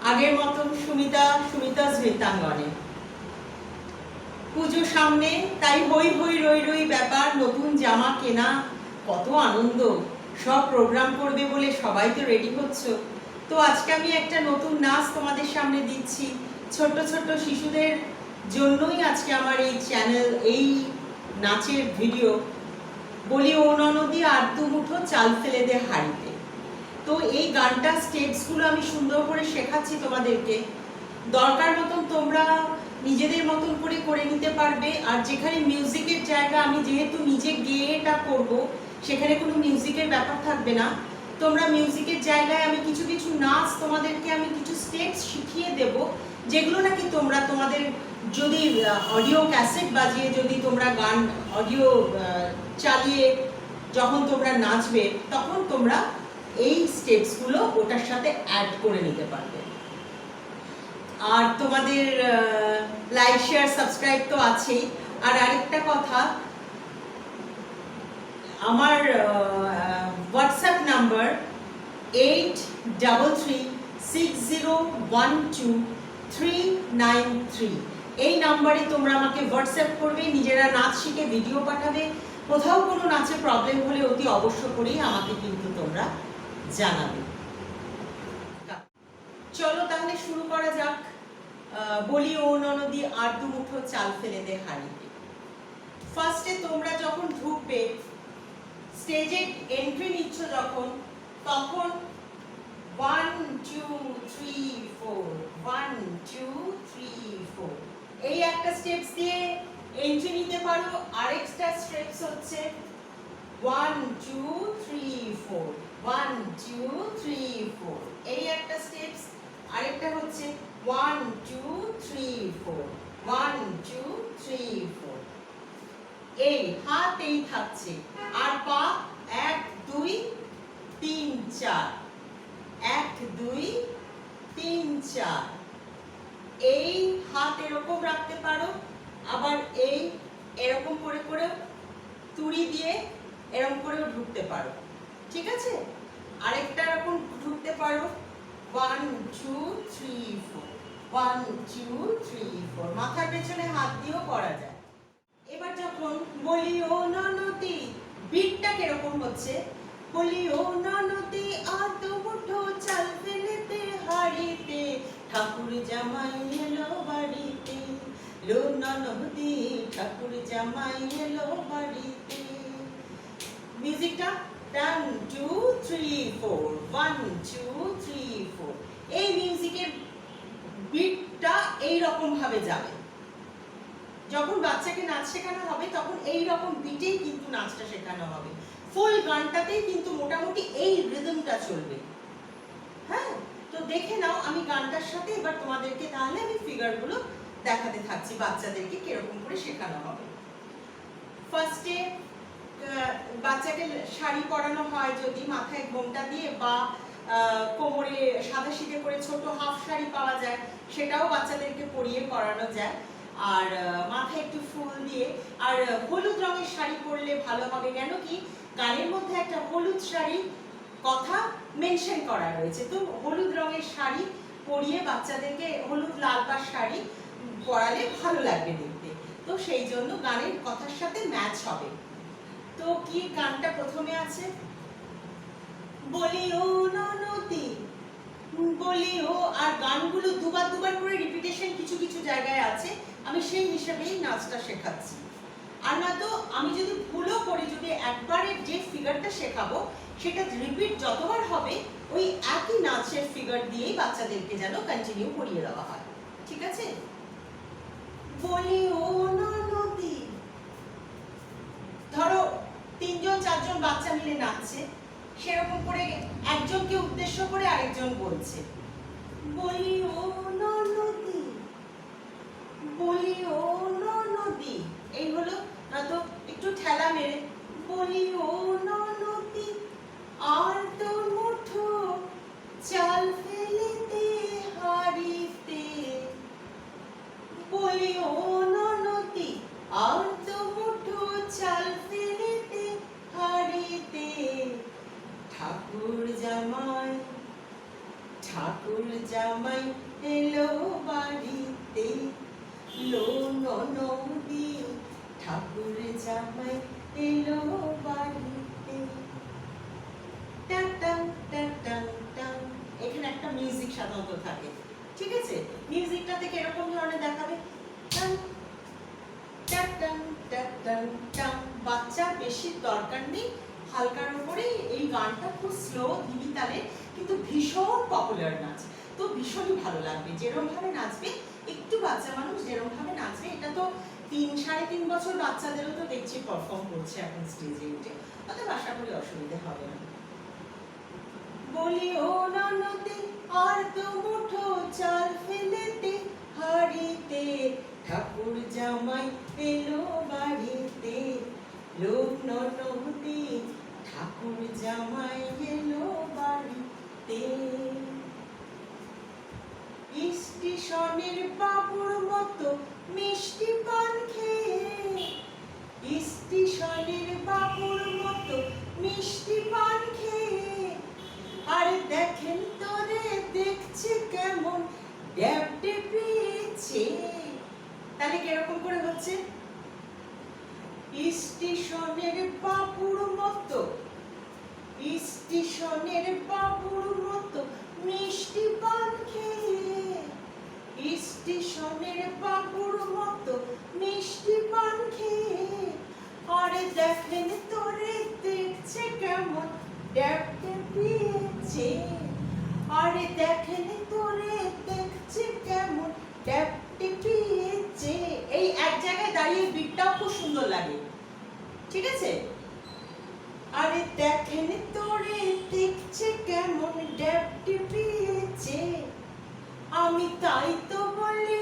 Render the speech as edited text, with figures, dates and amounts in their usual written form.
আগের মতন সুমিতা স্মৃতাঙ্গনে পুজো সামনে, তাই হই হই রই রই ব্যাপার, নতুন জামা কেনা, কত আনন্দ। সব প্রোগ্রাম করবে বলে সবাই তো রেডি হচ্ছ। তো আজকে আমি একটা নতুন নাচ তোমাদের সামনে দিচ্ছি। ছোট্ট ছোট্ট শিশুদের জন্যই আজকে আমার এই চ্যানেল, এই নাচের ভিডিও। বলি ও ননদি আর দু মুঠো চাল ফেলে দে হাড়িতে। তো এই গানটা স্টেপসগুলো আমি সুন্দর করে শেখাচ্ছি তোমাদেরকে। দরকার মতন তোমরা নিজেদের মতন করে করে নিতে পারবে। আর যেখানে মিউজিকের জায়গা, আমি যেহেতু নিজে গেয়ে এটা করবো, সেখানে কোনো মিউজিকের ব্যাপার থাকবে না। তোমরা মিউজিকের জায়গায় আমি কিছু কিছু নাচ তোমাদেরকে আমি কিছু স্টেপস শিখিয়ে দেব, যেগুলো নাকি তোমরা তোমাদের যদি অডিও ক্যাসেট বাজিয়ে যদি তোমরা গান অডিও চালিয়ে যখন তোমরা নাচবে, তখন তোমরা এই স্টেপসগুলো ওটার সাথে অ্যাড করে নিতে পারবে। আর তোমাদের লাইক শেয়ার সাবস্ক্রাইব তো আছেই। আর আরেকটা কথা, আমার হোয়াটসঅ্যাপ নাম্বার 8336012393। এই নাম্বারে তোমরা আমাকে হোয়াটসঅ্যাপ করবে, নিজেরা নাচ শিখে ভিডিও পাঠাবে। কোথাও কোনো নাচে প্রবলেম হলে অতি অবশ্য করেই আমাকে কিন্তু তোমরা জানাবে। চলো তাহলে শুরু করা যাক। বলি ও ননদি আর দু মুঠো চাল ফেলে দে হাড়িতে। ফার্স্টে তোমরা যখন ঢুকবে, স্টেজে এন্ট্রি নিচ্ছ যখন, তখন 1 2 3 4 1 2 3 4 এই একটা স্টেপস দিয়ে এন্ট্রি নিতে পারো। আরেকটা স্টেপস হচ্ছে 1 2 3 4 1 2 3 4 এই একটা স্টেপস। আরেকটা হচ্ছে 1 2 3 4 1 2 3 4। এই হাত এই থাকছে, আর পা 1 2 3 4 1 2 3 4। এই হাত এরকম রাখতে পারো, আবার এই এরকম করে করে তুড়ি দিয়ে এরকম করেও ঢুকতে পারো, ঠিক আছে? আরেকটা এরকম ঢুকতে পারো 1 2 3 4 1 2 3 4। মাথার পেছনে হাত দিয়েও করা যায়। এবার যখন বলি ও ননদি, বিটটা কিরকম হচ্ছে? বলি ও ননদি আর দু মুঠো চাল ফেলে দে হাড়িতে, ঠাকুর জামাই এলো বাড়িতে, লো ননদি ঠাকুর জামাই এলো বাড়িতে। মিউজিকটা 1 2 3 4 1 2 3 4। এই মিউজিকের বিটটা এই রকম ভাবে যাবে। যখন বাচ্চাকে নাচ শেখানো হবে, তখন এই রকম বিটেই কিন্তু নাচটা শেখানো হবে। ফুল গানটাতেই কিন্তু মোটামুটি এই রিদমটা চলবে। হ্যাঁ, তো দেখে নাও। আমি গানটার সাথে এবার তোমাদেরকে তাহলে আমি ফিগারগুলো দেখাতে থাকছি, বাচ্চাদেরকে কিরকম করে শেখানো হবে। ফার্স্টে বাচ্চাকে শাড়ি পরানো হয় যদি, মাথায় ঘোমটা দিয়ে, বা কোমরে সাদা সিধে করে ছোট হাফ শাড়ি পাওয়া যায়, সেটাও বাচ্চাদেরকে পরিয়ে করানো যায়। আর মাথায় একটু ফুল দিয়ে, আর হলুদ রঙের শাড়ি পরলে ভালো হবে। কেন কি, গানের মধ্যে একটা হলুদ শাড়ি কথা মেনশন করা রয়েছে। তো হলুদ রঙের শাড়ি পরিয়ে বাচ্চাদেরকে, হলুদ লাল বা শাড়ি পরালে ভালো লাগবে দেখতে। তো সেই জন্য গানের কথার সাথে ম্যাচ হবে। তো কি গানটা প্রথমে আছে? বলি ও ননদি, বলি ও। আর গানগুলো দুবার দুবার করে রিপিটেশন কিছু কিছু জায়গায় আছে, আমি সেই হিসেবেই নাচটা শেখাচ্ছি। আর নয়তো আমি যদি ভুলও করি, যদি একবারে যে ফিগারটা শেখাবো সেটা রিপিট যতবার হবে, ওই একই নাচের ফিগার দিয়েই বাচ্চাদেরকে যেন কন্টিনিউ করিয়ে দেওয়া হয়, ঠিক আছে? বলি ও ননদি, ধরো 3 জন 4 জন বাচ্চা মিলে নাচছে, সেরকম করে একজনকে উদ্দেশ্য করে আরেকজন বলছে, বলি ও ননদি, বলি ও ননদি। এই হলো। নয়তো একটু ঠেলা মেরে বলি ও ননদি আর তো মুঠো চাল ফেলে দে হাড়িতে, বলি ও ননদি আর তো মুঠো চাল ফেলে দে হাড়িতে, ঠাকুর জামাই ঠাকুর ঠাকুর জামাই এলো বাড়িতে, লো ননদি ঠাকুর জামাই এলো বাড়িতে। Tongue tongue tongue tongue tongue. এখানে একটা মিউজিক সাধারণত থাকে, ঠিক আছে? মিউজিকটা থেকে এরকম ধরনের দেখাবে, tongue tongue tongue tongue tongue tongue. বাচ্চার বেশি দরকার নেই, হালকার উপরেই। এই গানটা খুব স্লো ধীমি তালে, কিন্তু ভীষণ পপুলার নাচ, তো ভীষণই ভালো লাগবে যেরকম ভাবে নাচবে। একটু বাচ্চা মানুষ যেরকম ভাবে নাচবে, এটা তো 3-3.5 বছর বাচ্চাদেরও তো দেখছি পারফর্ম করছে এখন স্টেজে উঠে, অতএব আশা করি অসুবিধা হবে না। বলি ও ননদি আর দু মুঠো চাল ফেলে দে হাড়িতে, ঠাকুর জামাই এলো বাড়িতে, লোক ননদি ঠাকুর জামাই এলো বাড়িতে। স্টেশনের বাবুর মতো মিষ্টি পান খেয়ে, স্টেশনের বাবুর মতো মিষ্টি পান খেয়ে, আরে দেখেন তোরে দেখছে কেমন ড্যাব ডেপিয়েছে। তাহলে কিরকম করে হচ্ছে? স্টেশনের বাবুর মতো, স্টেশনের বাবুর মতো মিষ্টি পান খেয়ে, স্টেশনের বাবুর মতো মিষ্টি পান খেয়ে, আরে দেখেন তোরে দেখছে কেমন ড্যাব ডেপিয়েছে, আরে দেখেন তোরে দেখছে কেমন ড্যাব ডেপিয়েছে। এই এক জায়গায় দাঁড়িয়ে বিটটাও খুব সুন্দর লাগে, ঠিক আছে? আরে দেখেন তোরে দেখছে কেমন ড্যাব ডেপিয়েছে, আমি তাই তো বলি